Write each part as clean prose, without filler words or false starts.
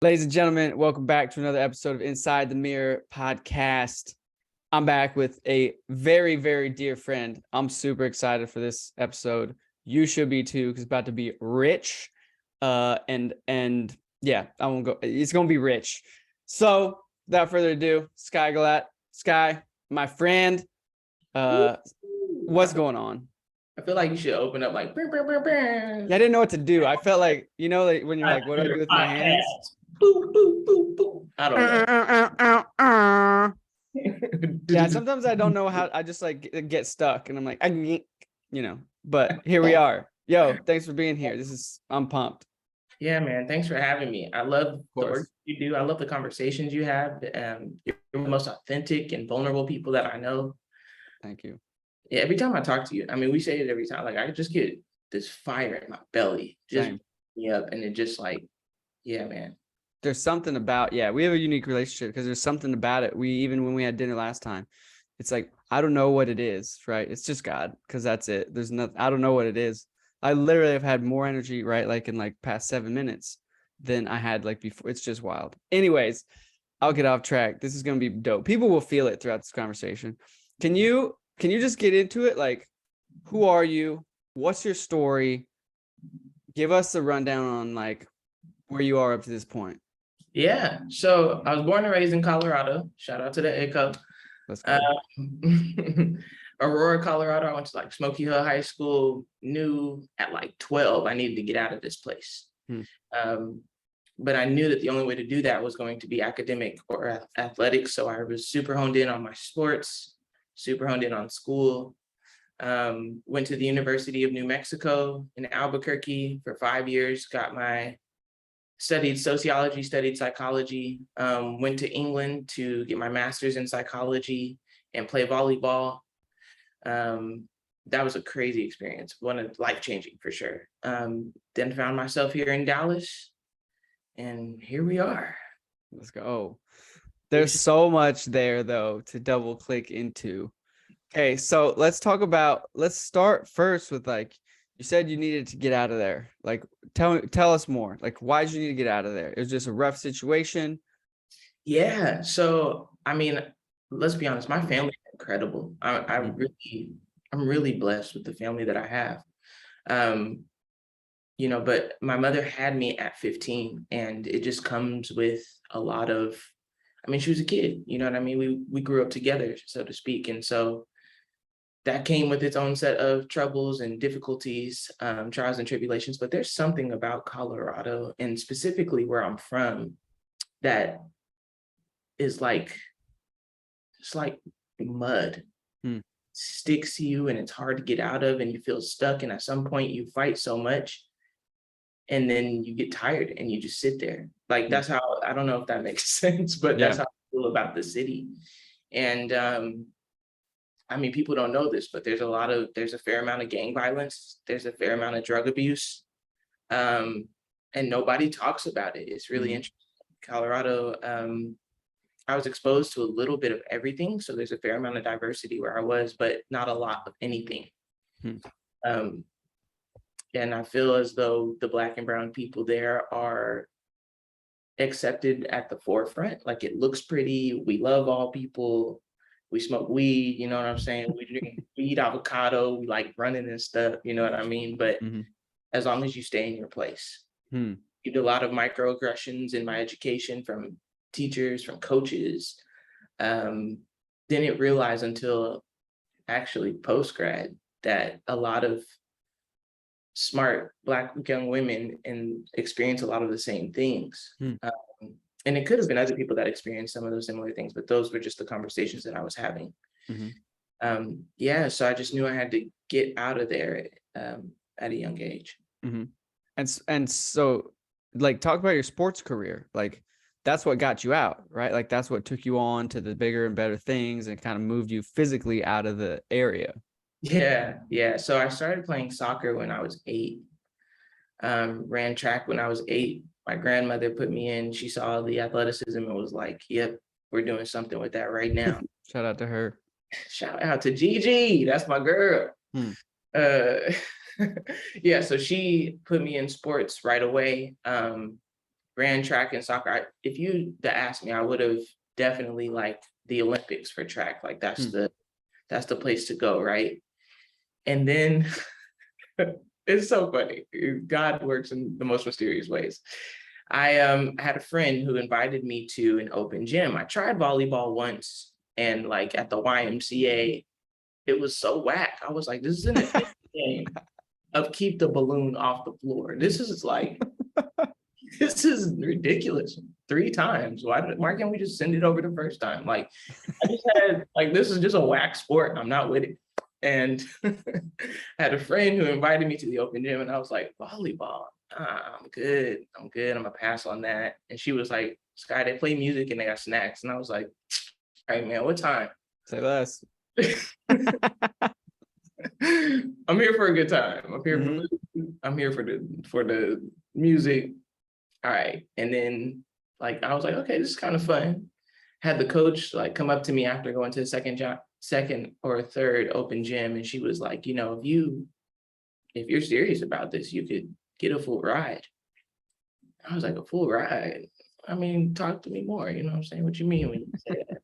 Ladies and gentlemen, welcome back to another episode of Inside the Mirror podcast. I'm back with a very, very dear friend. I'm super excited for this episode. You should be too, because it's about to be rich. And yeah, I won't go. It's gonna be rich. So without further ado, Skye Gullatt. Skye, my friend. What's going on? I feel like you should open up like. Yeah, I didn't know what to do. I felt like, like when you're like, what do I do with my hands? Boop, boop, boop, boop. I don't know. Yeah, sometimes I don't know how. I just like get stuck, and I'm like, But here we are. Yo, thanks for being here. I'm pumped. Yeah, man. Thanks for having me. I love the work you do. I love the conversations you have. You're the most authentic and vulnerable people that I know. Thank you. Yeah, every time I talk to you, I mean, we say it every time. Like I just get this fire in my belly, just me up, and it just like, yeah, man. There's something about, we have a unique relationship because there's something about it. Even when we had dinner last time, it's like, I don't know what it is, right? It's just God, because that's it. There's nothing, I don't know what it is. I literally have had more energy, right? Like in like past 7 minutes than I had like before. It's just wild. Anyways, I'll get off track. This is going to be dope. People will feel it throughout this conversation. Can you just get into it? Like, who are you? What's your story? Give us a rundown on like where you are up to this point. Yeah. So I was born and raised in Colorado. Shout out to the Echo. Let's go. Aurora, Colorado. I went to like Smoky Hill High School. Knew at like 12 I needed to get out of this place. But I knew that the only way to do that was going to be academic or athletics. So I was super honed in on my sports, super honed in on school. Went to the University of New Mexico in Albuquerque for 5 years, studied sociology, studied psychology, went to England to get my master's in psychology and play volleyball. That was a crazy experience, one of life-changing for sure. Then found myself here in Dallas, and here we are. Let's go. There's so much there though to double click into. Okay, so let's start first with like, you said you needed to get out of there. Like, tell us more. Like, why did you need to get out of there? It was just a rough situation. Yeah. So, I mean, let's be honest. My family is incredible. I'm really blessed with the family that I have. But my mother had me at 15, and it just comes with a lot of. I mean, she was a kid. You know what I mean? We grew up together, so to speak, and so. That came with its own set of troubles and difficulties, trials and tribulations. But there's something about Colorado, and specifically where I'm from, that is like, it's like mud. Sticks you, and it's hard to get out of, and you feel stuck. And at some point you fight so much, and then you get tired and you just sit there. Like that's how, I don't know if that makes sense, but that's how I feel about the city. And I mean, people don't know this, but there's a fair amount of gang violence. There's a fair amount of drug abuse. And nobody talks about it. It's really interesting. Colorado, I was exposed to a little bit of everything. So there's a fair amount of diversity where I was, but not a lot of anything. And I feel as though the Black and brown people there are accepted at the forefront. Like it looks pretty. We love all people. We smoke weed, you know what I'm saying? We eat avocado, we like running and stuff, you know what I mean? But as long as you stay in your place. You do a lot of microaggressions in my education from teachers, from coaches. Didn't realize until actually post-grad that a lot of smart Black young women experience a lot of the same things. And it could have been other people that experienced some of those similar things, but those were just the conversations that I was having. So I just knew I had to get out of there at a young age. And so, like, talk about your sports career. Like, that's what got you out, right? Like, that's what took you on to the bigger and better things and kind of moved you physically out of the area. Yeah. So I started playing soccer when I was 8. Ran track when I was 8. My grandmother put me in. She saw the athleticism and was like, yep, we're doing something with that right now. Shout out to her. Shout out to Gigi. That's my girl. So she put me in sports right away. ran track and soccer. If you asked me, I would have definitely liked the Olympics for track. Like that's the place to go, right? And then it's so funny. God works in the most mysterious ways. I had a friend who invited me to an open gym. I tried volleyball once, and like at the YMCA, it was so whack. I was like, this is an official game of keep the balloon off the floor. This is like, this is ridiculous. 3 times. Why can't we just send it over the first time? Like, I just had like, this is just a whack sport. I'm not with it. And I had a friend who invited me to the open gym, and I was like, volleyball. I'm good. I'm gonna pass on that. And she was like, Skye, they play music and they got snacks. And I was like, all right, man, what time? Say less. I'm here for a good time. Mhm. I'm here for the music. All right. And then like I was like, okay, this is kind of fun. Had the coach like come up to me after going to the second or third open gym, and she was like, if you're serious about this, you could get a full ride. I was like, a full ride? I mean, talk to me more. You know what I'm saying? What you mean when you say that?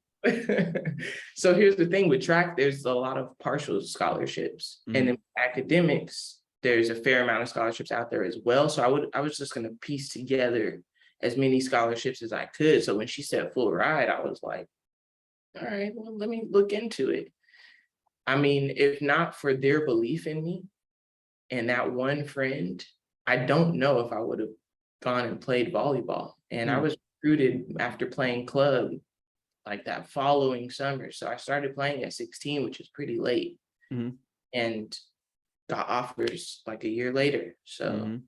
So here's the thing with track, there's a lot of partial scholarships. And in academics, there's a fair amount of scholarships out there as well. So I was just going to piece together as many scholarships as I could. So when she said full ride, I was like, all right, well, let me look into it. I mean, if not for their belief in me and that one friend, I don't know if I would have gone and played volleyball. And I was recruited after playing club like that following summer. So I started playing at 16, which is pretty late, and got offers like a year later. So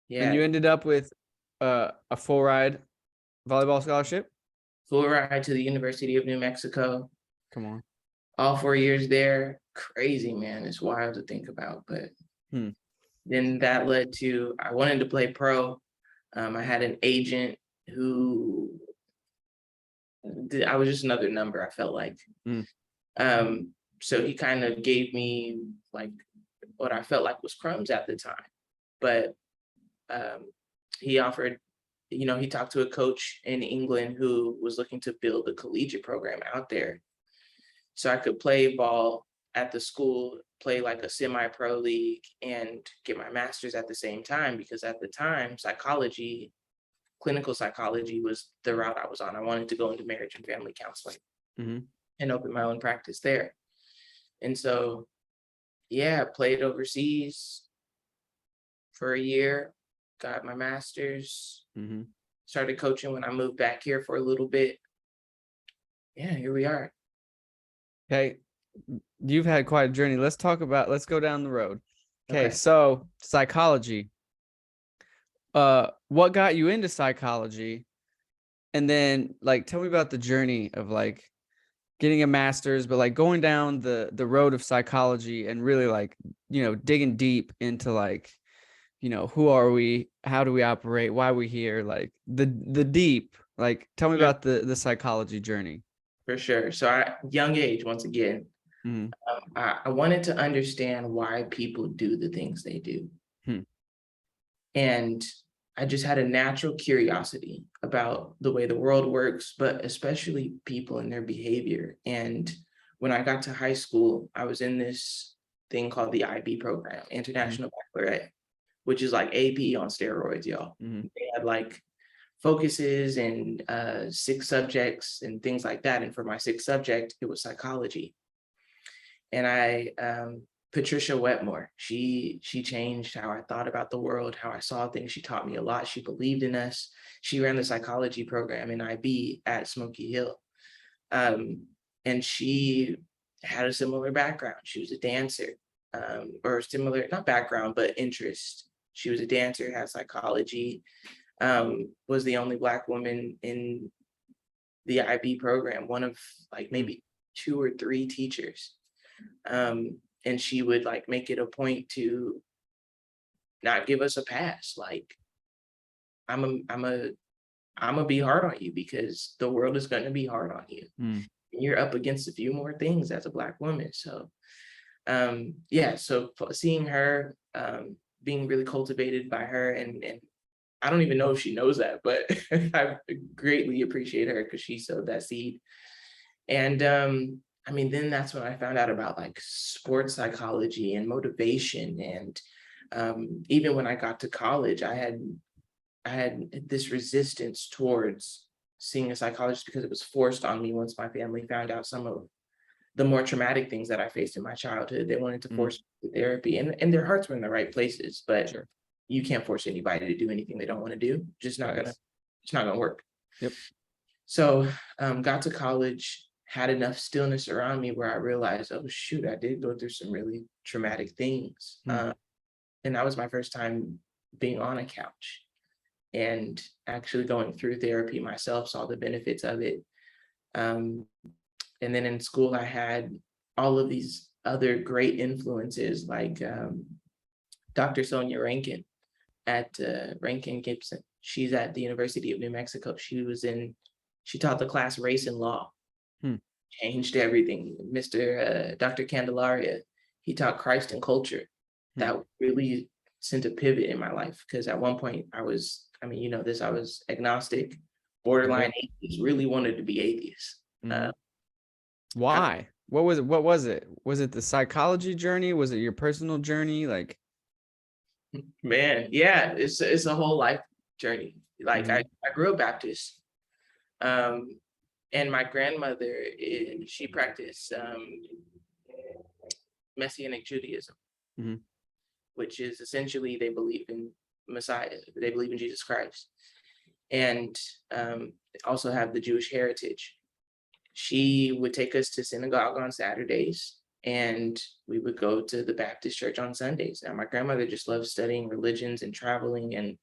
yeah. And you ended up with a full ride volleyball scholarship? Full ride to the University of New Mexico. Come on. All 4 years there. Crazy, man. It's wild to think about. But then that led to, I wanted to play pro. I had an agent who, I was just another number, I felt like. So he kind of gave me like what I felt like was crumbs at the time. But he offered, he talked to a coach in England who was looking to build a collegiate program out there. So I could play ball at the school, play like a semi-pro league, and get my master's at the same time, because at the time, psychology, clinical psychology was the route I was on. I wanted to go into marriage and family counseling and open my own practice there. And so, yeah, played overseas for a year, got my master's, started coaching when I moved back here for a little bit. Yeah, here we are. Okay. You've had quite a journey. Let's go down the road. Okay. So psychology. What got you into psychology? And then like, tell me about the journey of like getting a master's, but like going down the road of psychology and really like, digging deep into like, who are we? How do we operate? Why are we here? Like the deep, like, tell me about the psychology journey. For sure. So at young age, once again, I wanted to understand why people do the things they do. And I just had a natural curiosity about the way the world works, but especially people and their behavior. And when I got to high school, I was in this thing called the IB program, International Baccalaureate, which is like AP on steroids, y'all. They had like focuses and 6 subjects and things like that. And for my 6th subject, it was psychology. And Patricia Wetmore, she changed how I thought about the world, how I saw things. She taught me a lot. She believed in us. She ran the psychology program in IB at Smoky Hill. And she had a similar background. She was a dancer, or similar, not background, but interest. She was a dancer, had psychology, was the only Black woman in the IB program, one of like maybe 2 or 3 teachers. And she would like make it a point to not give us a pass. Like, I'm a be hard on you because the world is going to be hard on you. And you're up against a few more things as a Black woman. So, yeah, so seeing her, being really cultivated by her, and I don't even know if she knows that, but I greatly appreciate her because she sowed that seed. And I mean, then that's when I found out about like sports psychology and motivation. And even when I got to college, I had this resistance towards seeing a psychologist because it was forced on me once my family found out some of the more traumatic things that I faced in my childhood. They wanted to force me to therapy, and their hearts were in the right places, but Sure. you can't force anybody to do anything they don't want to do. It's not gonna work. Yep. So got to college, had enough stillness around me where I realized, oh shoot, I did go through some really traumatic things. And that was my first time being on a couch and actually going through therapy myself, saw the benefits of it. And then in school, I had all of these other great influences like Dr. Sonia Rankin at Rankin Gibson. She's at the University of New Mexico. She taught the class Race and Law, changed everything. Dr. Candelaria, he taught Christ and Culture. That really sent a pivot in my life because at one point I was agnostic, borderline atheist, really wanted to be atheist. Why? What was it? What was it? Was it the psychology journey? Was it your personal journey? Like, man, yeah, it's a whole life journey. Like I grew up Baptist, and my grandmother, she practiced Messianic Judaism, which is essentially they believe in Messiah, they believe in Jesus Christ, and also have the Jewish heritage. She would take us to synagogue on Saturdays, and we would go to the Baptist church on Sundays. Now, my grandmother just loved studying religions and traveling and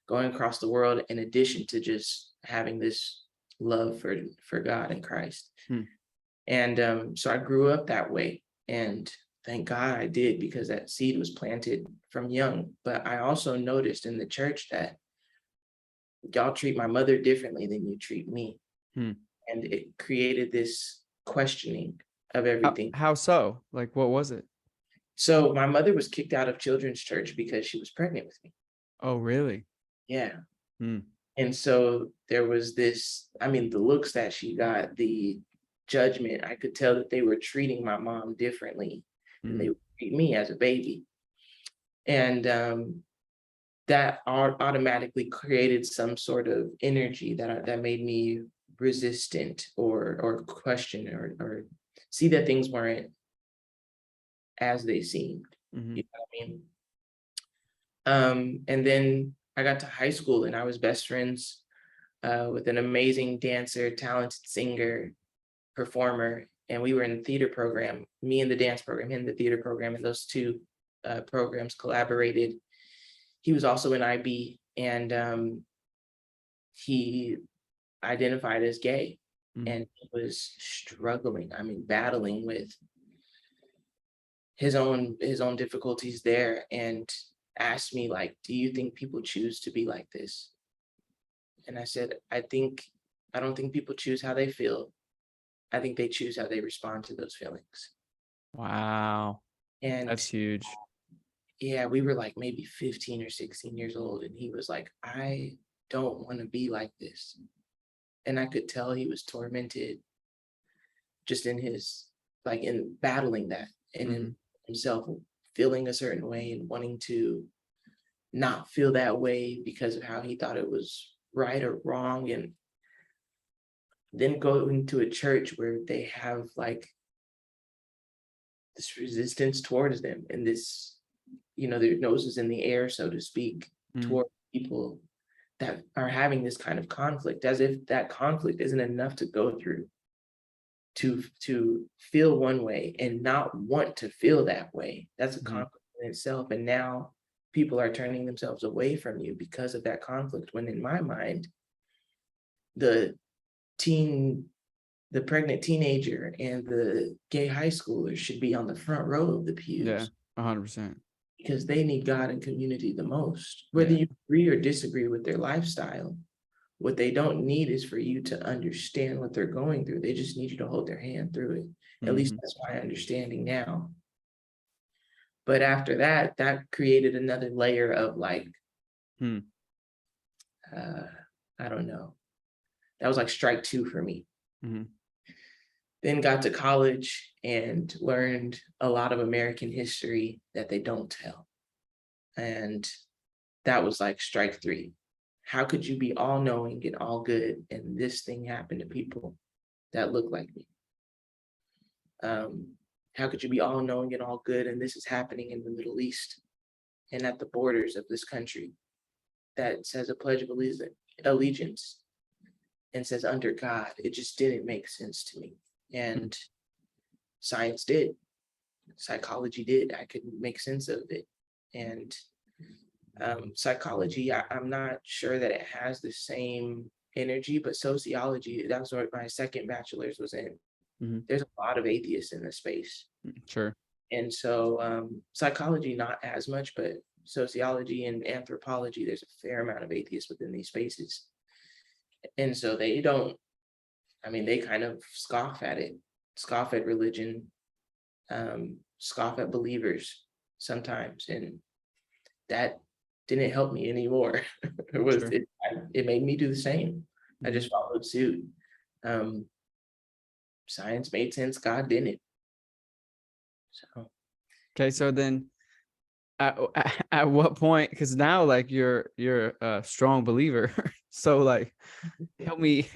going across the world, in addition to just having this love for God and Christ. And so I grew up that way, and thank God I did, because that seed was planted from young. But I also noticed in the church that y'all treat my mother differently than you treat me. And it created this questioning of everything. How so? Like, what was it? So my mother was kicked out of children's church because she was pregnant with me. Oh, really? Yeah. And so there was this, I mean, the looks that she got, the judgment, I could tell that they were treating my mom differently than they would treat me as a baby. And that automatically created some sort of energy that made me resistant or question or see that things weren't as they seemed. You know what I mean? And then I got to high school and I was best friends with an amazing dancer, talented singer, performer, and we were in the theater program, me in the dance program, him in the theater program, and those two programs collaborated. He was also in IB, and he identified as gay, and he was struggling, I mean, battling with his own difficulties there, and asked me, like, do you think people choose to be like this? And I said, I don't think people choose how they feel. I think they choose how they respond to those feelings. Wow. And that's huge. Yeah, we were like maybe 15 or 16 years old, and he was like, I don't want to be like this. And I could tell he was tormented just in his, like, in battling that, and in himself feeling a certain way and wanting to not feel that way because of how he thought it was right or wrong. And then going to a church where they have like this resistance towards them and this, their noses in the air, so to speak, toward people that are having this kind of conflict, as if that conflict isn't enough to go through to feel one way and not want to feel that way. That's a conflict in itself. And now people are turning themselves away from you because of that conflict, when in my mind, the pregnant teenager and the gay high schooler should be on the front row of the pews. Yeah, 100%. Because they need God and community the most. Whether you agree or disagree with their lifestyle, what they don't need is for you to understand what they're going through. They just need you to hold their hand through it. At least that's my understanding now. But after that, that created another layer of like I don't know. That was like strike two for me. Mm-hmm. Then got to college and learned a lot of American history that they don't tell. And that was like strike three. How could you be all knowing and all good and this thing happened to people that look like me? How could you be all knowing and all good and this is happening in the Middle East and at the borders of this country that says a pledge of allegiance and says under God? It just didn't make sense to me. And science did, psychology did. I couldn't make sense of it. And psychology, I'm not sure that it has the same energy, but sociology, that's what my second bachelor's was in. Mm-hmm. There's a lot of atheists in the space. Sure. And so psychology, not as much, but sociology and anthropology, there's a fair amount of atheists within these spaces. And so they don't, I mean, they kind of scoff at it, scoff at religion, scoff at believers sometimes. And that didn't help me anymore. Sure. It made me do the same. I just followed suit. Science made sense, God didn't. So Okay, so then at what point, because now like you're a strong believer, so like help me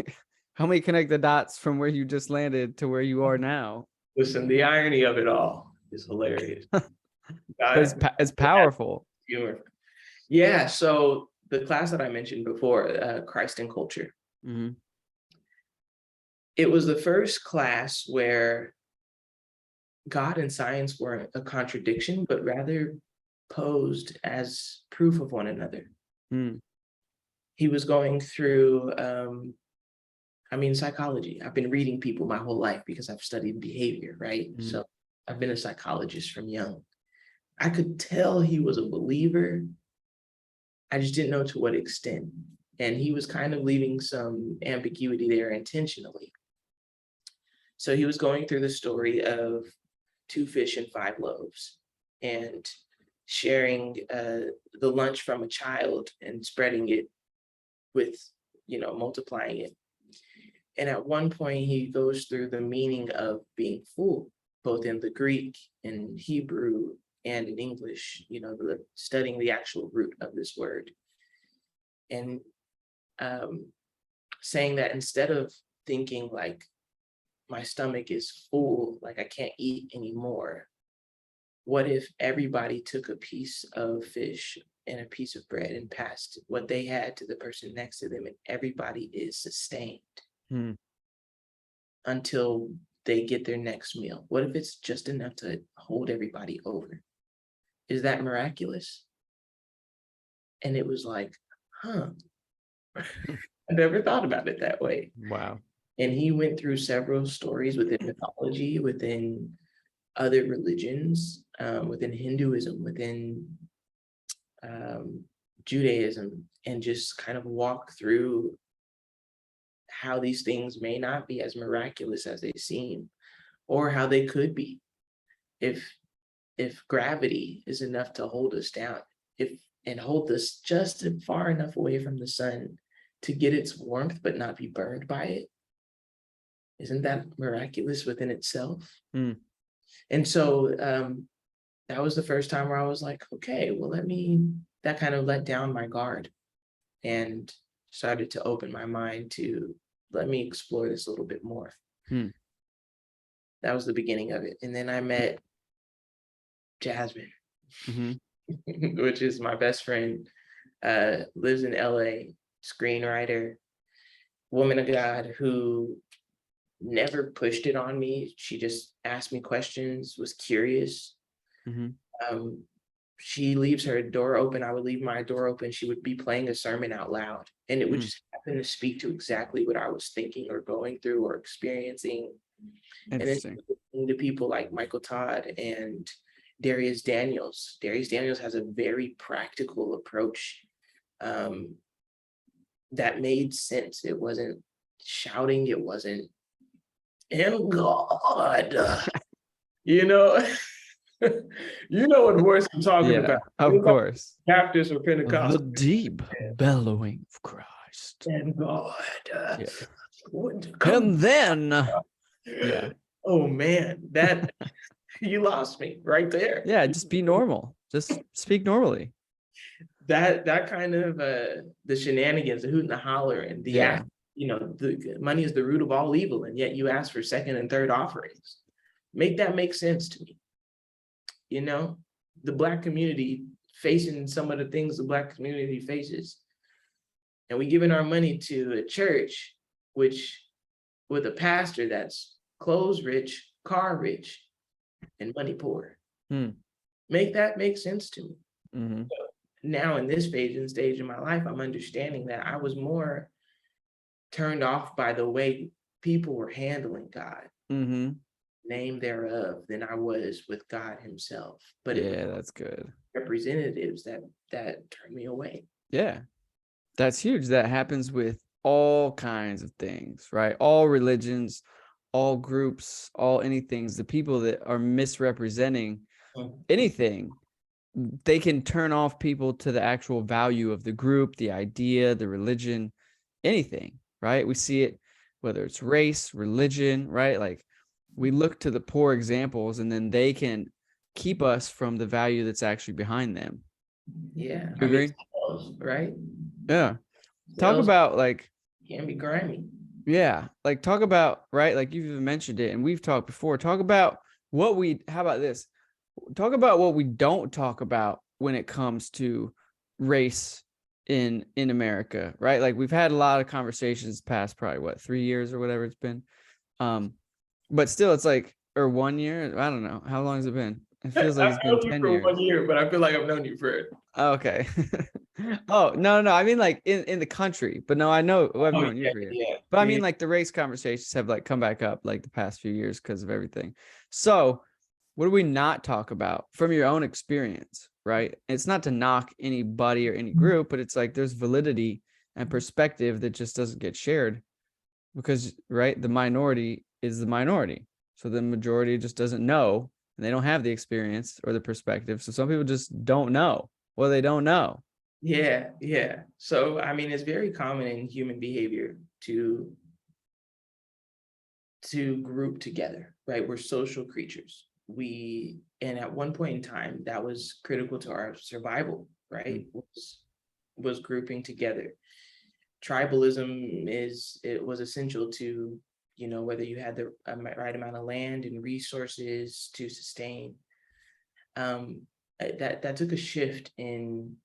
connect the dots from where you just landed to where you are now. listen, the irony of it all is hilarious. It's powerful. Humor. Yeah, so the class that I mentioned before, Christ and Culture, Mm-hmm. it was the first class where God and science weren't a contradiction, but rather posed as proof of one another. Mm. He was going through, psychology. I've been reading people my whole life because I've studied behavior, right? Mm. So I've been a psychologist from young. I could tell he was a believer. I just didn't know to what extent. And he was kind of leaving some ambiguity there intentionally. So he was going through the story of 2 fish and 5 loaves and sharing the lunch from a child and spreading it with, multiplying it. And at one point he goes through the meaning of being full, both in the Greek and Hebrew and in English, studying the actual root of this word. And saying that instead of thinking like my stomach is full, like I can't eat anymore, what if everybody took a piece of fish and a piece of bread and passed what they had to the person next to them, and everybody is sustained until they get their next meal? What if it's just enough to hold everybody over? Is that miraculous? And it was like, I never thought about it that way. Wow. And he went through several stories within mythology, within other religions, within Hinduism, within Judaism, and just kind of walk through how these things may not be as miraculous as they seem, or how they could be. If gravity is enough to hold us down, and hold us just far enough away from the sun to get its warmth but not be burned by it, isn't that miraculous within itself? And so that was the first time where I was like, okay, well, that kind of let down my guard and started to open my mind to let me explore this a little bit more. That was the beginning of it. And then I met Jasmine, which is my best friend, lives in LA, screenwriter, woman of God who never pushed it on me. She just asked me questions, was curious. She leaves her door open. I would leave my door open. She would be playing a sermon out loud, and it would just happen to speak to exactly what I was thinking or going through or experiencing. Interesting. And then to people like Michael Todd and Darius Daniels. Darius Daniels has a very practical approach that made sense. It wasn't shouting. It wasn't, and God, you know what voice I'm talking about. Of course. Baptist or Pentecostal. The deep bellowing of Christ. Christ. And God. Yeah. Would come. And then, yeah. Oh man, that you lost me right there. Yeah, just be normal. Just speak normally. That kind of the shenanigans, the hoot and the holler, and the Yeah. act, the money is the root of all evil, and yet you ask for second and third offerings. Make that make sense to me. The Black community facing some of the things the Black community faces, and we giving our money to a church which with a pastor that's clothes rich, car rich, and money poor. Make that make sense to me. Mm-hmm. Now in this phase and stage in my life, I'm understanding that I was more turned off by the way people were handling God, name thereof, than I was with God himself. But yeah, that's good. Representatives that turned me away. Yeah, that's huge. That happens with all kinds of things, right? All religions, all groups, all anythings. The people that are misrepresenting anything, they can turn off people to the actual value of the group, the idea, the religion, anything, right? We see it whether it's race, religion, right? Like we look to the poor examples and then they can keep us from the value that's actually behind them. Yeah. You agree? Right? Yeah. Talk about like can be grimy. Yeah, like talk about, right? Like you've even mentioned it and we've talked before. Talk about how about this? Talk about what we don't talk about when it comes to race in America, right? Like we've had a lot of conversations past probably 3 years or whatever it's been. But still it's like, or 1 year, I don't know. How long has it been? It feels like it's been 10 years. 1 year, but I feel like I've known you for Okay. Oh, no. I mean like in the country, but no, I know I've known you for years. Yeah. But I mean like the race conversations have like come back up like the past few years because of everything. So what do we not talk about from your own experience, right? It's not to knock anybody or any group, but it's like there's validity and perspective that just doesn't get shared because, right, the minority is the minority. So the majority just doesn't know and they don't have the experience or the perspective. So some people just don't know. Well, they don't know. Yeah. So, I mean, it's very common in human behavior to group together, right? We're social creatures. And at one point in time, that was critical to our survival, right? Was grouping together. Tribalism was essential to, whether you had the right amount of land and resources to sustain. That took a shift in,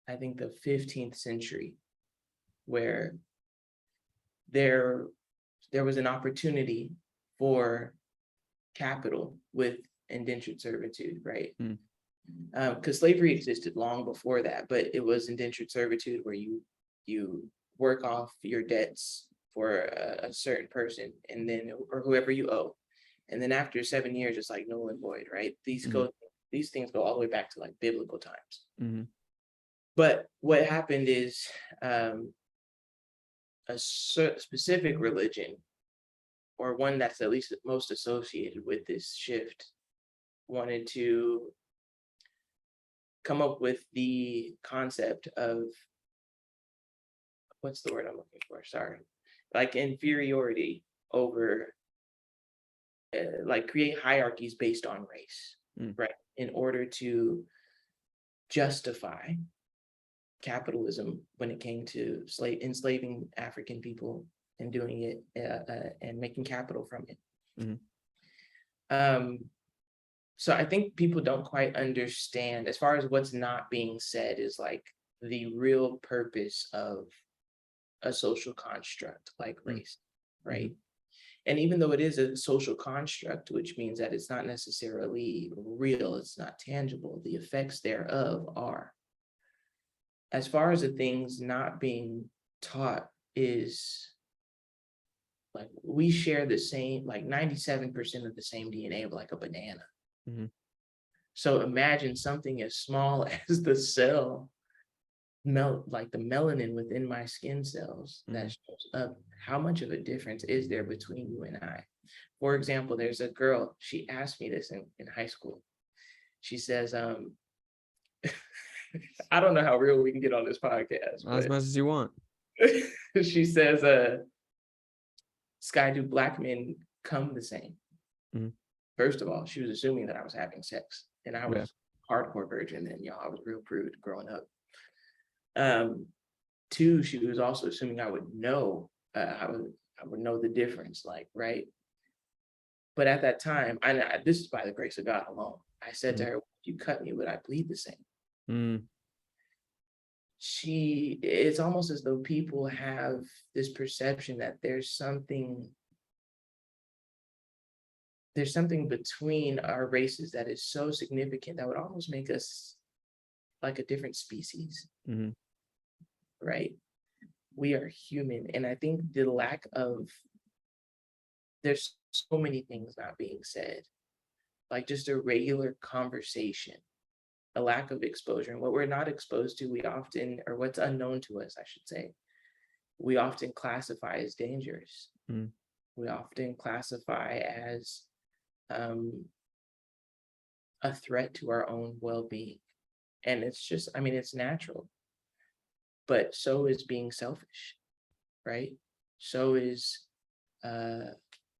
I think, the 15th century, where there was an opportunity for capital with indentured servitude, right? Because slavery existed long before that, but it was indentured servitude where you work off your debts for a certain person, and then or whoever you owe, and then after 7 years, it's like null and void, right? These things go all the way back to like biblical times. But what happened is a specific religion, or one that's at least most associated with this shift, wanted to come up with the concept of, what's the word I'm looking for? Sorry. Like inferiority over, like create hierarchies based on race, right? In order to justify capitalism when it came to enslaving African people and doing it and making capital from it. So I think people don't quite understand, as far as what's not being said, is like the real purpose of a social construct like race, right? And even though it is a social construct, which means that it's not necessarily real, it's not tangible, the effects thereof are. As far as the things not being taught is, like, we share the same, like 97% of the same DNA of like a banana. So imagine something as small as the cell like the melanin within my skin cells that shows up. How much of a difference is there between you and I? For example, there's a girl, she asked me this in high school. She says, I don't know how real we can get on this podcast, As much as you want. she says, Skye, do black men come the same? Mhm. First of all, she was assuming that I was having sex, and I was hardcore virgin then, y'all. I was real prude growing up. Two, she was also assuming I would know, I would know the difference, like, right? But at that time, this is by the grace of God alone. I said to her, if you cut me, would I bleed the same? Mm. It's almost as though people have this perception that there's something between our races that is so significant that would almost make us like a different species, Mm-hmm. right? We are human. And I think there's so many things not being said, like just a regular conversation, a lack of exposure. And what we're not exposed to, or what's unknown to us, I should say, we often classify as dangerous. Mm. We often classify as a threat to our own well-being. And it's just, it's natural. But so is being selfish, right? So is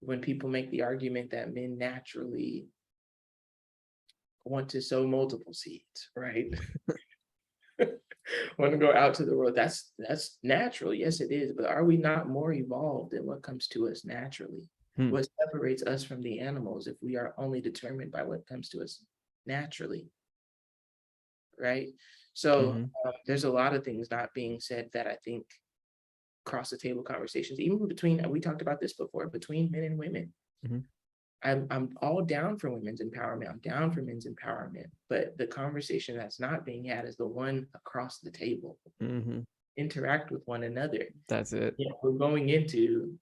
when people make the argument that men naturally want to sow multiple seeds, right? Want to go out to the world. That's natural. Yes, it is. But are we not more evolved in what comes to us naturally? What separates us from the animals if we are only determined by what comes to us naturally, right? So there's a lot of things not being said that I think cross the table conversations, even between, we talked about this before, between men and women. Mm-hmm. I'm all down for women's empowerment. I'm down for men's empowerment. But the conversation that's not being had is the one across the table. Mm-hmm. Interact with one another. That's it. You know, we're going into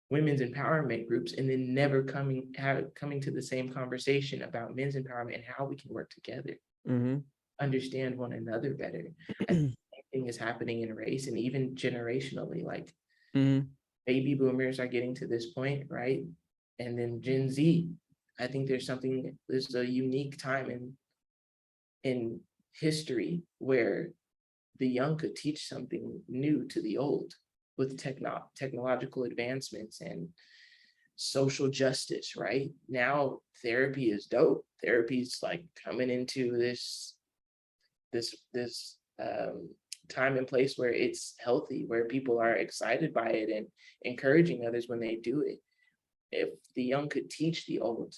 women's empowerment groups and then never coming to the same conversation about men's empowerment and how we can work together. Mm-hmm. Understand one another better. I think the same thing is happening in race and even generationally, like baby boomers are getting to this point, right? And then Gen Z, I think there's a unique time in history where the young could teach something new to the old with technological advancements and social justice, right? Now therapy is dope. Therapy's like coming into this time and place where it's healthy, where people are excited by it and encouraging others when they do it. If the young could teach the old,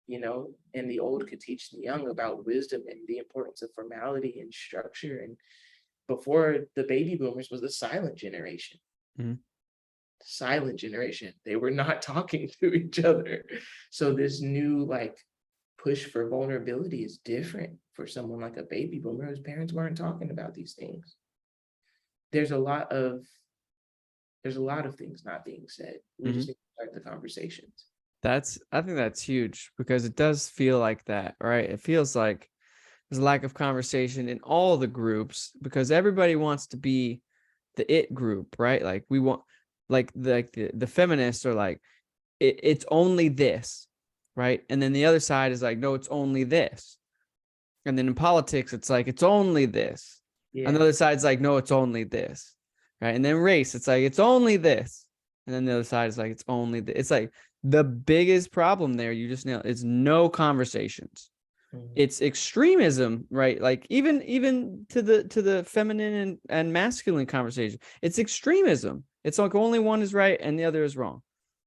and the old could teach the young about wisdom and the importance of formality and structure. And before, the baby boomers was the silent generation. Mm-hmm. Silent generation. They were not talking to each other. So this new push for vulnerability is different for someone like a baby boomer whose parents weren't talking about these things. There's a lot of things not being said. We just need to start the conversations. I think that's huge because it does feel like that, right? It feels like there's a lack of conversation in all the groups because everybody wants to be the it group, right? Like we want, the feminists are like, it's only this, right? And then the other side is like, no, it's only this. And then in politics, it's like, it's only this. Yeah. And the other side's like, no, it's only this. Right. And then race, it's like, it's only this. And then the other side is like, it's only this. It's like the biggest problem there, you just nailed, it's no conversations. Mm-hmm. It's extremism, right? Like even to the feminine and masculine conversation, it's extremism. It's like only one is right and the other is wrong.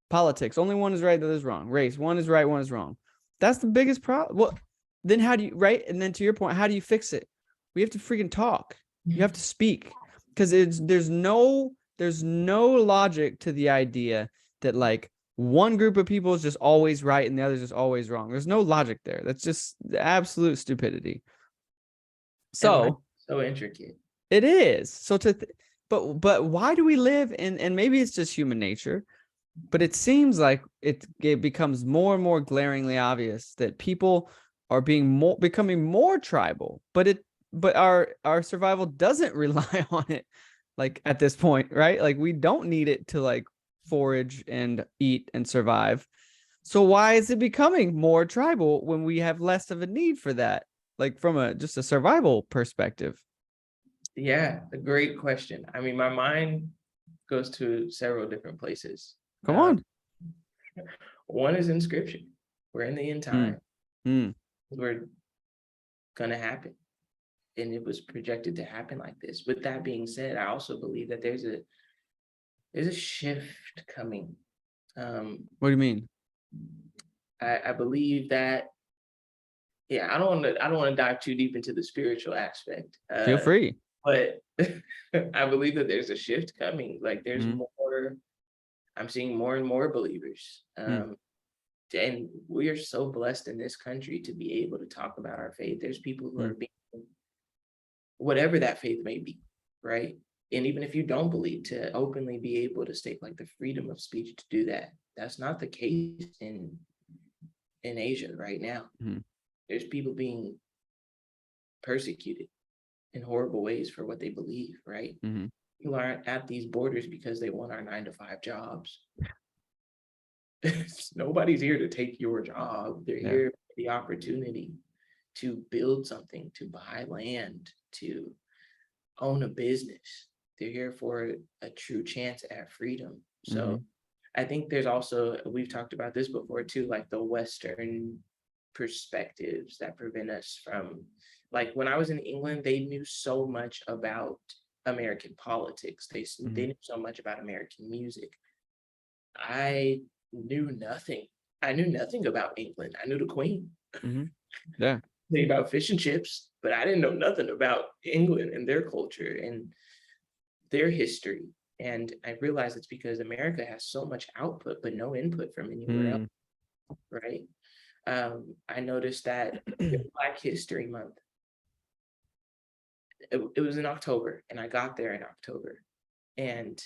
Politics, only one is right, the other is wrong. Race, one is right, one is wrong. That's the biggest problem. Well, then how do you, right? And then to your point, how do you fix it? We have to freaking talk. You have to speak. Because there's no logic to the idea that like one group of people is just always right and the other is just always wrong. There's no logic there. That's just absolute stupidity. So intricate. It is. So but why do we live in, and maybe it's just human nature, but it seems like it becomes more and more glaringly obvious that people are becoming more tribal, but our survival doesn't rely on it, like at this point, right? Like we don't need it to like forage and eat and survive. So why is it becoming more tribal when we have less of a need for that? like from just a survival perspective? Yeah, a great question. I mean, my mind goes to several different places. Come on. One is in scripture. We're in the end Mm, time. mm, We're gonna happen. And it was projected to happen like this. With that being said, I also believe that there's a shift coming. what do you mean? I believe that, yeah, I don't want to dive too deep into the spiritual aspect. Feel free. But I believe that there's a shift coming. Like there's Mm, more, I'm seeing more and more believers. mm, And we are so blessed in this country to be able to talk about our faith. There's people who mm, are being, whatever that faith may be, right? And even if you don't believe, to openly be able to state like the freedom of speech to do that. That's not the case in Asia right now. mm, There's people being persecuted in horrible ways for what they believe, right? mm, People aren't at these borders because they want our 9-to-5 jobs. Nobody's here to take your job. They're yeah. here for the opportunity to build something, to buy land, to own a business. They're here for a true chance at freedom. So I think there's also, we've talked about this before too, like the Western perspectives that prevent us from, like when I was in England, they knew so much about American politics. They knew so much about American music. I knew nothing. I knew nothing about England. I knew the Queen. Yeah. Think about fish and chips, but I didn't know nothing about England and their culture and their history. And I realized it's because America has so much output, but no input from anywhere else, right? I noticed that Black History Month, it was in October, and I got there in October. And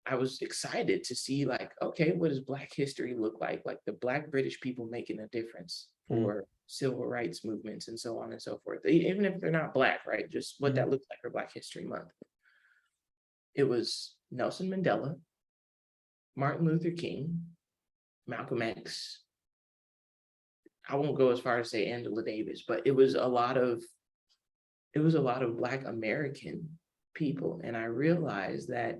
I was excited to see like, okay, what does Black history look like? Like the Black British people making a difference for civil rights movements and so on and so forth. Even if they're not Black, right? Just what that looks like for Black History Month. It was Nelson Mandela, Martin Luther King, Malcolm X. I won't go as far as say Angela Davis, but it was a lot of Black American people. And I realized that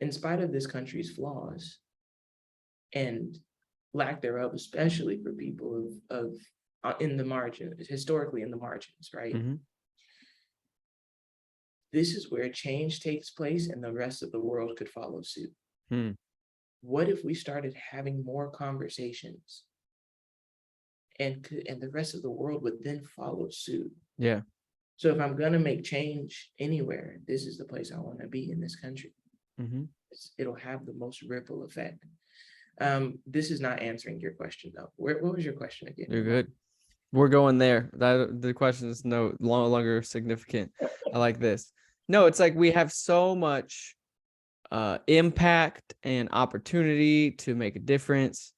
in spite of this country's flaws and lack thereof, especially for people of in the margins, historically in the margins, right? This is where change takes place and the rest of the world could follow suit. What if we started having more conversations and the rest of the world would then follow suit? Yeah. So if I'm going to make change anywhere, this is the place I want to be in this country. It'll have the most ripple effect. This is not answering your question though. What was your question again? You're good. We're going there. That the question is no longer significant. I like this. No, it's like we have so much impact and opportunity to make a difference.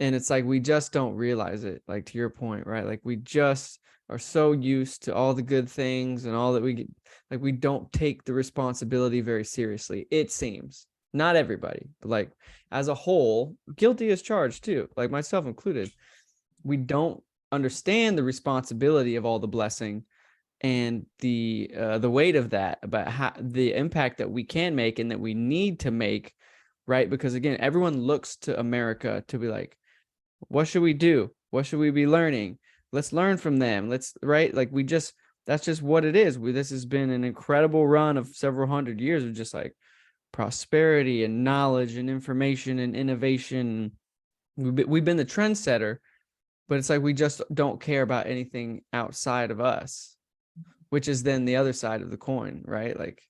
And it's like we just don't realize it, like to your point, right? Like we just are so used to all the good things and all that we get, like we don't take the responsibility very seriously, it seems. Not everybody, but like as a whole, guilty as charged too, like myself included. We don't understand the responsibility of all the blessing and the weight of that, about how the impact that we can make and that we need to make, right? Because again, everyone looks to America to be like, what should we do? What should we be learning? Let's learn from them. Let's, right? Like we just, that's just what it is. This has been an incredible run of several hundred years of just like prosperity and knowledge and information and innovation. We've been the trendsetter, but it's like we just don't care about anything outside of us, which is then the other side of the coin, right? Like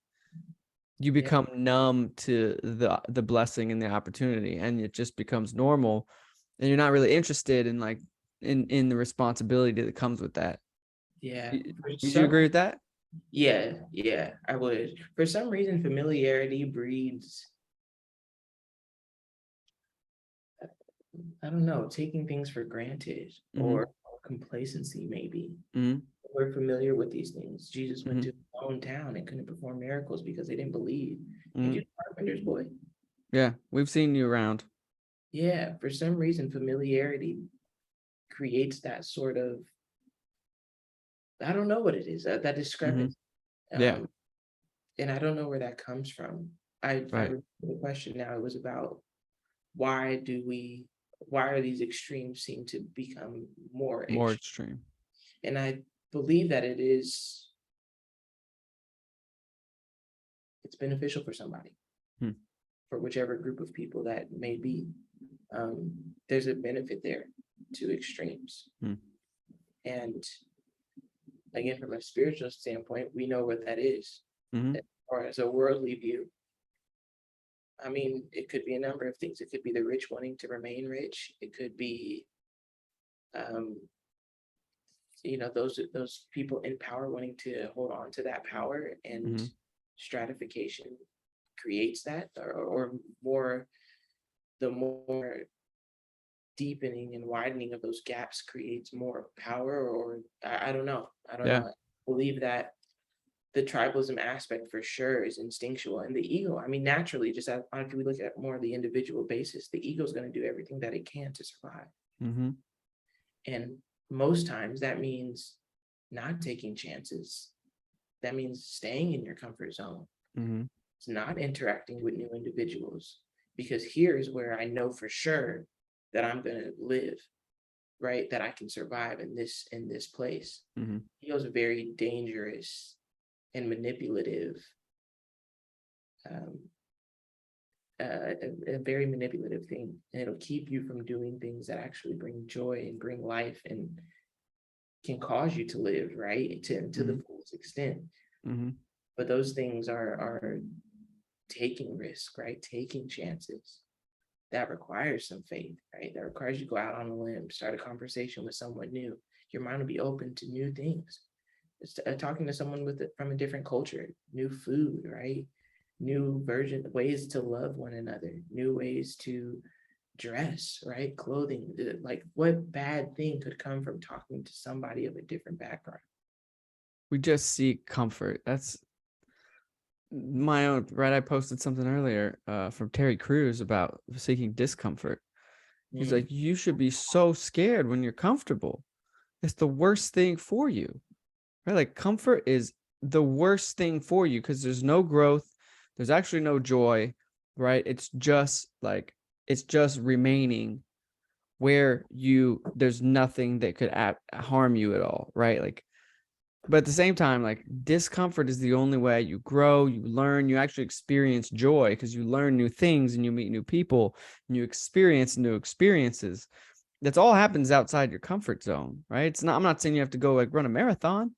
you become numb to the blessing and the opportunity, and it just becomes normal, and you're not really interested in like in the responsibility that comes with that. Yeah. Would you agree with that? Yeah, I would. For some reason, familiarity breeds, I don't know, taking things for granted or complacency, maybe. We're familiar with these things. Jesus went to his own town and couldn't perform miracles because they didn't believe. And you're a carpenter's boy. Yeah, we've seen you around. Yeah, for some reason, familiarity creates that sort of I don't know what it is, that discrepancy. Yeah. And I don't know where that comes from. I Right. remember the question now, it was about why are these extremes seem to become more More extreme? extreme. And I believe that it's beneficial for somebody, Hmm. for whichever group of people that may be. There's a benefit there to extremes. Hmm. And again, from a spiritual standpoint, we know what that is. Mhm. Or as a worldly view, I mean, it could be a number of things. It could be the rich wanting to remain rich. It could be, um, those people in power wanting to hold on to that power, and Mhm. stratification creates that, or more, the more deepening and widening of those gaps creates more power, or I don't know. I don't Yeah. know. I believe that the tribalism aspect for sure is instinctual, and the ego, I mean, naturally, just if we look at more of the individual basis, the ego is going to do everything that it can to survive. Mhm. And most times that means not taking chances. That means staying in your comfort zone. Mhm. It's not interacting with new individuals, because here is where I know for sure that I'm going to live, right? That I can survive in this place. Mhm. Ego is a very dangerous and manipulative, um, a very manipulative thing, and it'll keep you from doing things that actually bring joy and bring life and can cause you to live, right, to the Mhm. fullest extent. Mhm. But those things are taking risk, right? Taking chances. That requires some faith, right? That requires you to go out on a limb, start a conversation with someone new. Your mind will be open to new things. It's talking to someone from a different culture, new food, right? New ways to love one another, new ways to dress, right? Clothing. Like, what bad thing could come from talking to somebody of a different background? We just seek comfort. That's my own, right? I posted something earlier from Terry Crews about seeking discomfort. He's Mm. like, you should be so scared when you're comfortable. It's the worst thing for you, right? Like, comfort is the worst thing for you because there's no growth. There's actually no joy, right? It's just remaining where there's nothing that could harm you at all, right? Like, but at the same time, like, discomfort is the only way you grow, you learn, you actually experience joy because you learn new things and you meet new people and you experience new experiences. That's all happens outside your comfort zone, right? I'm not saying you have to go like run a marathon,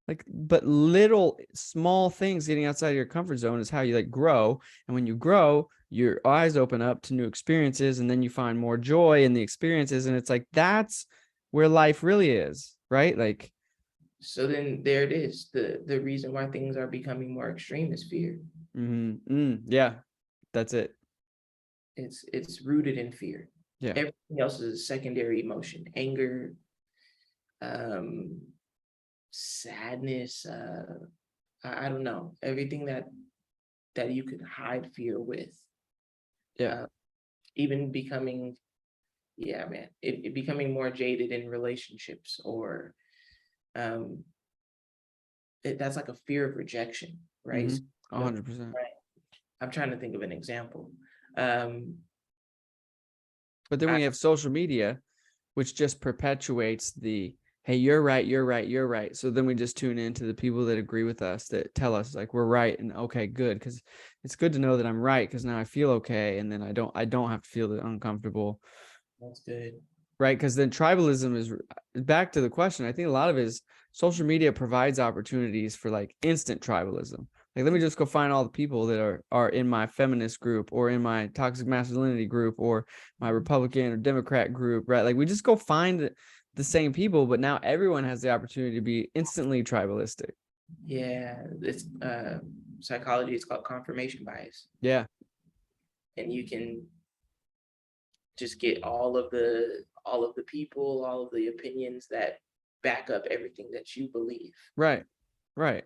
like, but little small things getting outside of your comfort zone is how you like grow. And when you grow, your eyes open up to new experiences, and then you find more joy in the experiences. And it's like, that's where life really is, right? Like, So then there it is. The reason why things are becoming more extreme is fear. yeah, that's it. It's rooted in fear. Yeah. Everything else is a secondary emotion. Anger, um, sadness, I don't know. Everything that you could hide fear with. Yeah. Uh, even becoming, yeah, man, it becoming more jaded in relationships, or um that's like a fear of rejection, right? So, 100%. right. I'm trying to think of an example. Um, But then I, we have social media, which just perpetuates the, hey, you're right, you're right, you're right. So then we just tune into the people that agree with us, that tell us like we're right, and okay, good, because it's good to know that I'm right because now I feel okay, and then I don't have to feel uncomfortable, that's good. right? Because then tribalism is back to the question. I think a lot of it is social media provides opportunities for like instant tribalism. Like, let me just go find all the people that are in my feminist group or in my toxic masculinity group or my Republican or Democrat group, right? Like, we just go find the same people, but now everyone has the opportunity to be instantly tribalistic. Yeah, it's psychology. It's called confirmation bias, Yeah. and you can just get all of the people, all of the opinions that back up everything that you believe, Right. Right.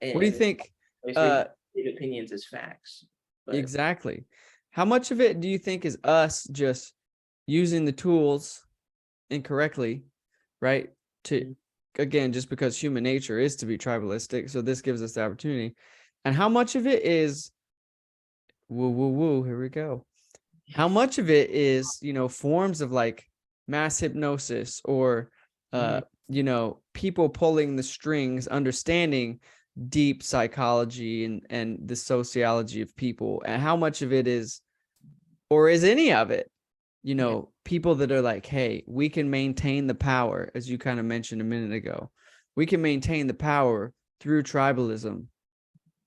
What do you and think? it's where you get opinions as facts. But Exactly. How much of it do you think is us just using the tools incorrectly, right? To again, just because human nature is to be tribalistic. So this gives us the opportunity. And how much of it is woo, woo, woo, here we go. How much of it is, forms of like mass hypnosis or, people pulling the strings, understanding deep psychology and the sociology of people, and how much of it is, or is any of it, people that are like, hey, we can maintain the power, as you kind of mentioned a minute ago. We can maintain the power through tribalism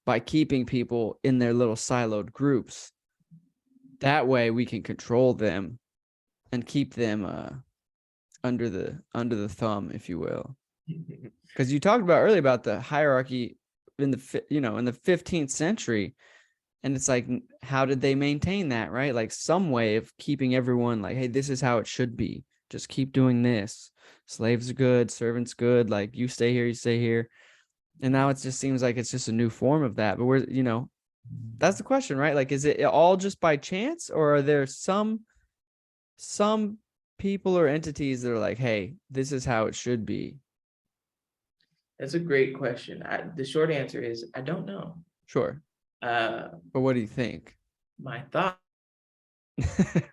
by keeping people in their little siloed groups. That way we can control them and keep them under the thumb, if you will. Because you talked about earlier about the hierarchy in the in the 15th century, and it's like, how did they maintain that, right? Like some way of keeping everyone like, hey, this is how it should be. Just keep doing this. Slaves are good, servants good. Like you stay here, you stay here. And now it just seems like it's just a new form of that. But that's the question, right? Like, is it all just by chance, or are there some people or entities that are like, hey, this is how it should be? That's a great question. The short answer is I don't know. Sure. But what do you think? My thought, it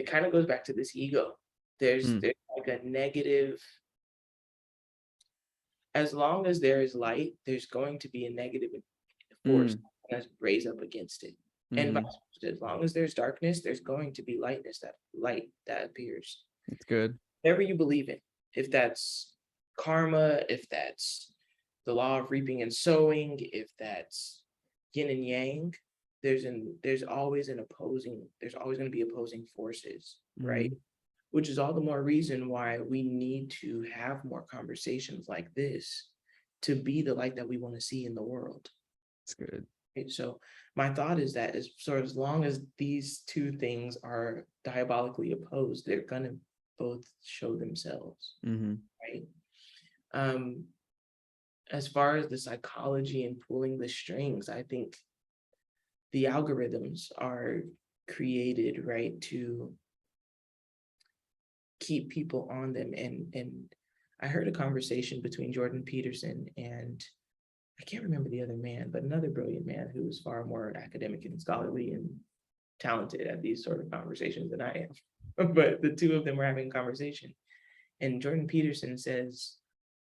kind of goes back to this ego. There's like a negative. As long as there is light, there's going to be a negative force that raise up against it. And vice versa. As long as there's darkness, there's going to be light that appears. It's good. Whatever you believe in, if that's karma, if that's the law of reaping and sowing, if that's yin and yang, there's always going to be opposing forces, right? Which is all the more reason why we need to have more conversations like this to be the light that we want to see in the world. That's good. Okay, so my thought is that as long as these two things are diabolically opposed, they're going to both show themselves, right? As far as the psychology and pulling the strings, I think the algorithms are created, right, to keep people on them. And I heard a conversation between Jordan Peterson and I can't remember the other man, but another brilliant man who was far more academic and scholarly and talented at these sort of conversations than I am. But the two of them were having a conversation. And Jordan Peterson says,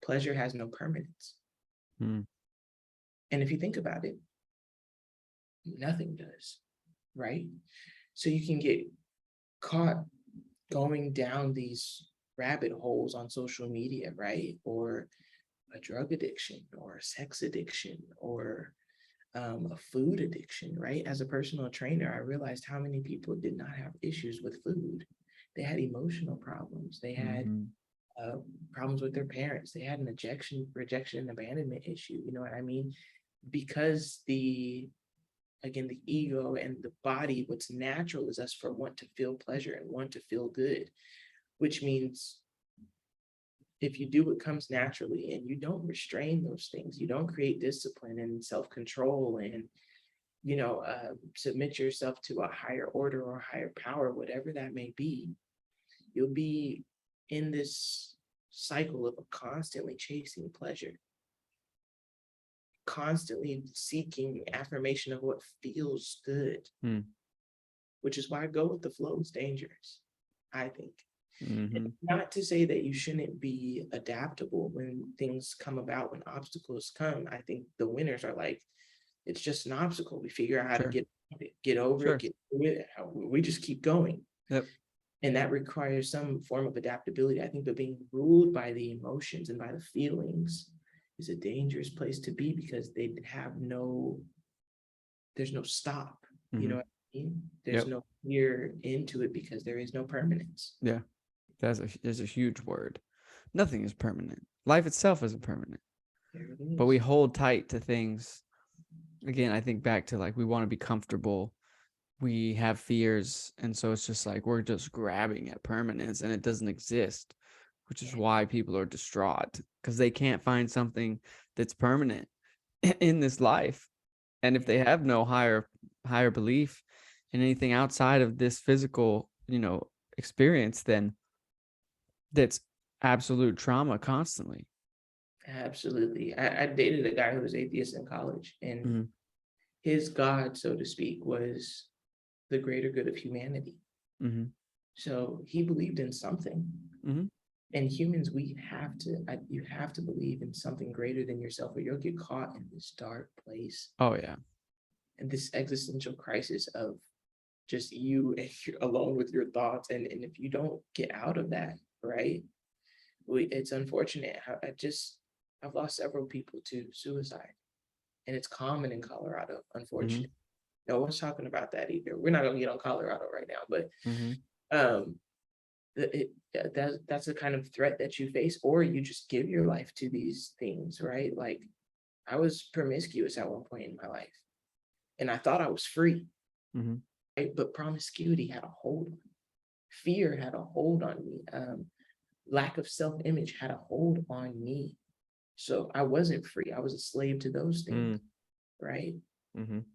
pleasure has no permanence. And if you think about it, nothing does, right? So you can get caught going down these rabbit holes on social media, right? Or a drug addiction or a sex addiction or a food addiction, right? As a personal trainer, I realized how many people did not have issues with food. They had emotional problems. They had problems with their parents. They had an rejection and abandonment issue. You know what I mean? Because the ego and the body, what's natural is us for want to feel pleasure and want to feel good, which means if you do what comes naturally and you don't restrain those things, you don't create discipline and self-control and, submit yourself to a higher order or higher power, whatever that may be, you'll be in this cycle of constantly chasing pleasure, constantly seeking affirmation of what feels good, which is why go with the flow is dangerous, I think. Not to say that you shouldn't be adaptable when things come about, when obstacles come. I think the winners are like, it's just an obstacle. We figure out how to get over it, get through it. We just keep going. Yep. And that requires some form of adaptability, I think. But being ruled by the emotions and by the feelings is a dangerous place to be because there's no stop. You know what I mean? There's no fear into it because there is no permanence. Yeah. There's a huge word. Nothing is permanent. Life itself isn't permanent. But we hold tight to things. Again, I think back to like we want to be comfortable. We have fears. And so it's just like we're just grabbing at permanence and it doesn't exist, which is why people are distraught because they can't find something that's permanent in this life. And if they have no higher belief in anything outside of this physical, experience, then that's absolute trauma constantly. Absolutely. I dated a guy who was atheist in college, and Mhm. his God, so to speak, was the greater good of humanity. Mhm. So he believed in something. Mhm. And humans, you have to believe in something greater than yourself, or you'll get caught in this dark place Oh yeah. and this existential crisis of just you and you're alone with your thoughts. And if you don't get out of that, right, it's unfortunate. I've lost several people to suicide, and it's common in Colorado, Mhm. unfortunately. No one's talking about that either. We're not going to get on Colorado right now, but Mhm. um, that's the kind of threat that you face, or you just give your life to these things, right? Like, I was promiscuous at one point in my life, and I thought I was free, Mhm. right? But promiscuity had a hold on me. Fear had a hold on me. Lack of self-image had a hold on me. So I wasn't free. I was a slave to those things, Mm. right? Mhm.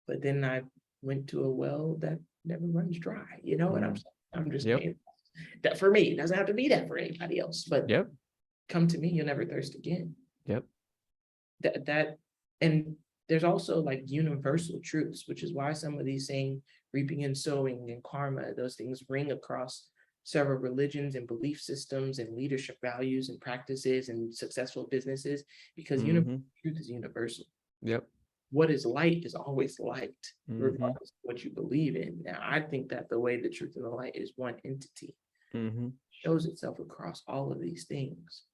But then I went to a well that never runs dry. You know what I'm Mm. saying? I'm just Yep. saying that for me. It doesn't have to be that for anybody else, but Yep. come to me, you'll never thirst again. Yep. That and there's also like universal truths, which is why some of these saying reaping and sowing and karma, those things ring across several religions and belief systems and leadership values and practices and successful businesses, because Mhm. truth is universal. Yep. What is light is always light, Mhm. regardless of what you believe in. Now, I think that the way the truth and the light is one entity, Mhm. shows itself across all of these things.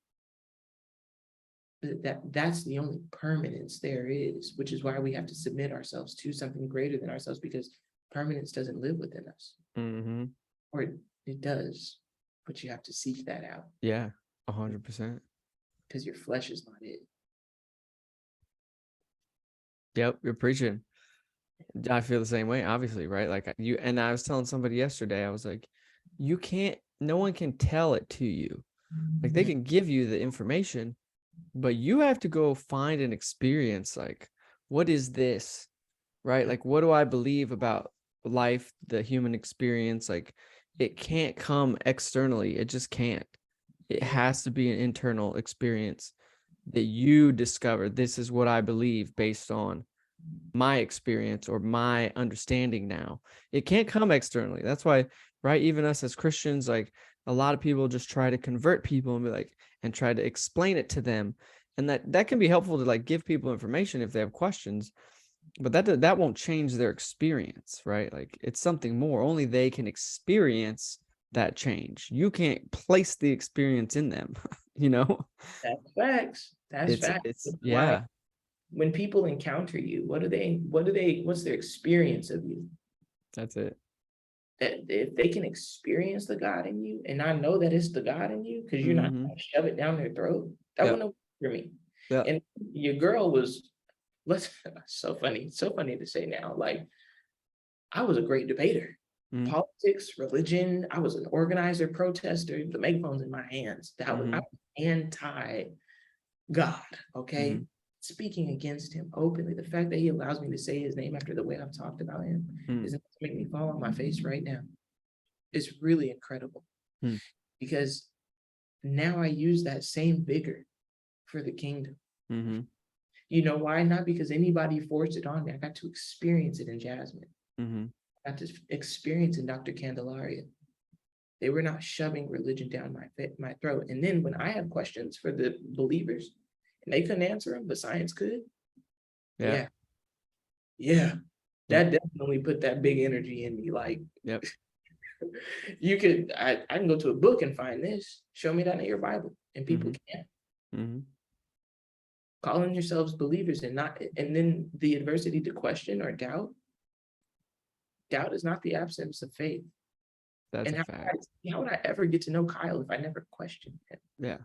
That's the only permanence there is, which is why we have to submit ourselves to something greater than ourselves, because permanence doesn't live within us, Mhm. or it does, but you have to seek that out, Yeah. 100%. because your flesh is not it. Yep. You're preaching. I feel the same way, obviously, right? Like you and I was telling somebody yesterday, I was like, you can't, no one can tell it to you. Like they can give you the information, but you have to go find an experience. Like, what is this? Right? Like, what do I believe about life, the human experience? Like, it can't come externally. It just can't. It has to be an internal experience that you discover. This is what I believe based on my experience or my understanding now. It can't come externally. That's why, right? Even us as Christians, like a lot of people just try to convert people and be like, and try to explain it to them. And that can be helpful to like give people information if they have questions, but that won't change their experience, right? Like it's something more. Only they can experience that change. You can't place the experience in them, you know? That's facts. That's facts. It's Why, yeah, when people encounter you, what's their experience of you? that's it. That if they can experience the God in you, and I know that it's the God in you, because you're not Mm-hmm. gonna shove it down their throat, that Yeah. wouldn't work for me. Yeah. And your girl was, let's so funny to say now. Like, I was a great debater. Mm-hmm. Politics, religion, I was an organizer, protester, the megaphone's in my hands. I Mm-hmm. was anti God, Mm-hmm. okay? Speaking against him openly. The fact that he allows me to say his name after the way I've talked about him is enough to make me fall on my face right now. It's really incredible, Mm-hmm. because now I use that same vigor for the kingdom. Mm-hmm. You know why? Not because anybody forced it on me. I got to experience it in Jasmine. Mm-hmm. I got to experience in Dr. Candelaria. They were not shoving religion down my throat. And then when I had questions for the believers and they couldn't answer them, but science could, Yeah. yeah, yeah, Yep. that definitely put that big energy in me. Like, Yep. I can go to a book and find this. Show me that in your Bible. And people Mm-hmm. can't. Mm-hmm. Calling yourselves believers and not, and then the adversity to question or doubt. Doubt is not the absence of faith. That's And a fact. how would I ever get to know Kyle if I never questioned him? Yeah.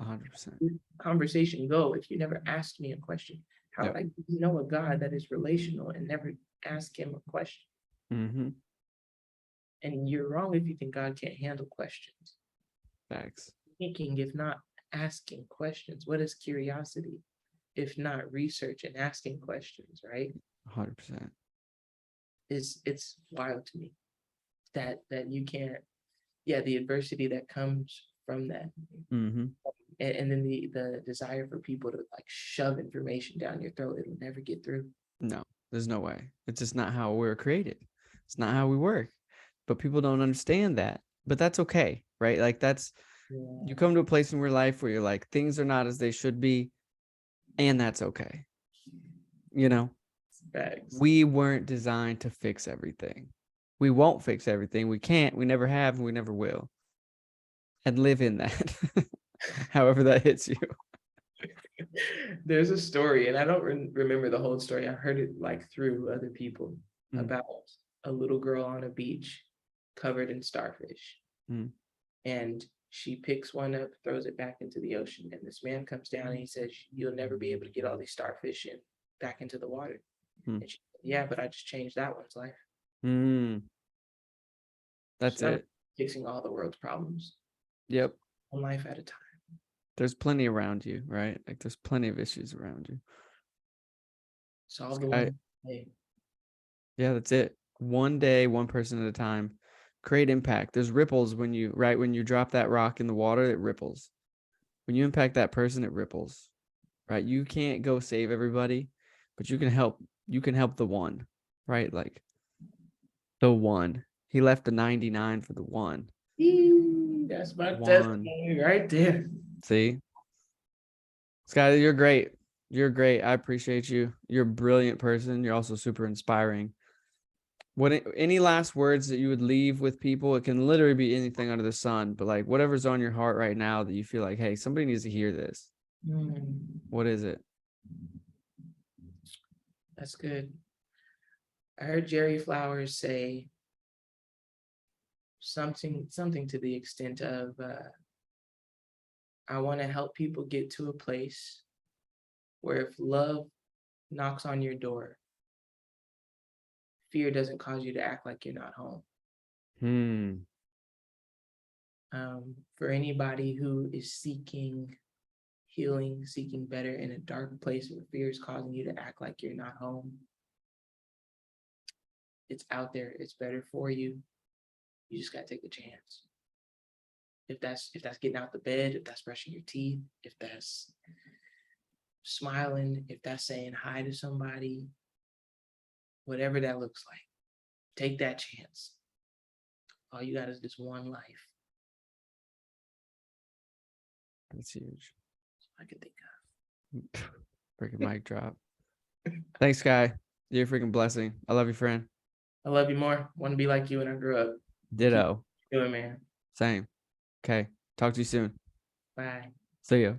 100%. Conversation go if you never asked me a question? How would Yep. I know a God that is relational and never ask him a question? Mm-hmm. And you're wrong if you think God can't handle questions. Facts. Thinking, if not asking questions. What is curiosity if not research and asking questions, right? 100%. It's wild to me that you can't. the adversity that comes from that. Mm-hmm. And then the desire for people to like shove information down your throat, it'll never get through. No, there's no way. It's just not how we're created. It's not how we work. But people don't understand that. But that's okay, right? Like you come to a place in your life where you're like, things are not as they should be, and that's okay. You know, Facts. we weren't designed to fix everything. We won't fix everything. We can't. We never have, and we never will. And live in that, however that hits you. There's a story, and I don't remember the whole story. I heard it like through other people about a little girl on a beach covered in starfish. And she picks one up, throws it back into the ocean. And this man comes down and he says, "You'll never be able to get all these starfish back into the water." And she said, "Yeah, but I just changed that one's life." That's So it. Fixing all the world's problems. Yep. One life at a time. There's plenty around you, right? Like there's plenty of issues around you. Solve the one day. Yeah, that's it. One day, one person at a time. Create impact. There's ripples when you drop that rock in the water, it ripples. When you impact that person, it ripples. Right? You can't go save everybody, but you can help the one, right? Like the one. He left the 99 for the one. That's my testimony right there. See? Skye, you're great. You're great. I appreciate you. You're a brilliant person. You're also super inspiring. Any last words that you would leave with people? It can literally be anything under the sun, but like whatever's on your heart right now that you feel like, hey, somebody needs to hear this. What is it? That's good. I heard Jerry Flowers say something to the extent of, I want to help people get to a place where if love knocks on your door, fear doesn't cause you to act like you're not home. For anybody who is seeking healing, seeking better in a dark place where fear is causing you to act like you're not home, it's out there. It's better for you. You just gotta take the chance. If that's getting out the bed, if that's brushing your teeth, if that's smiling, if that's saying hi to somebody, whatever that looks like, take that chance. All you got is this one life. That's huge. I can think of. Freaking mic drop. Thanks, Skye. You're a freaking blessing. I love you, friend. I love you more. Want to be like you when I grew up. Ditto. Keep doing, man. Same. Okay. Talk to you soon. Bye. See you.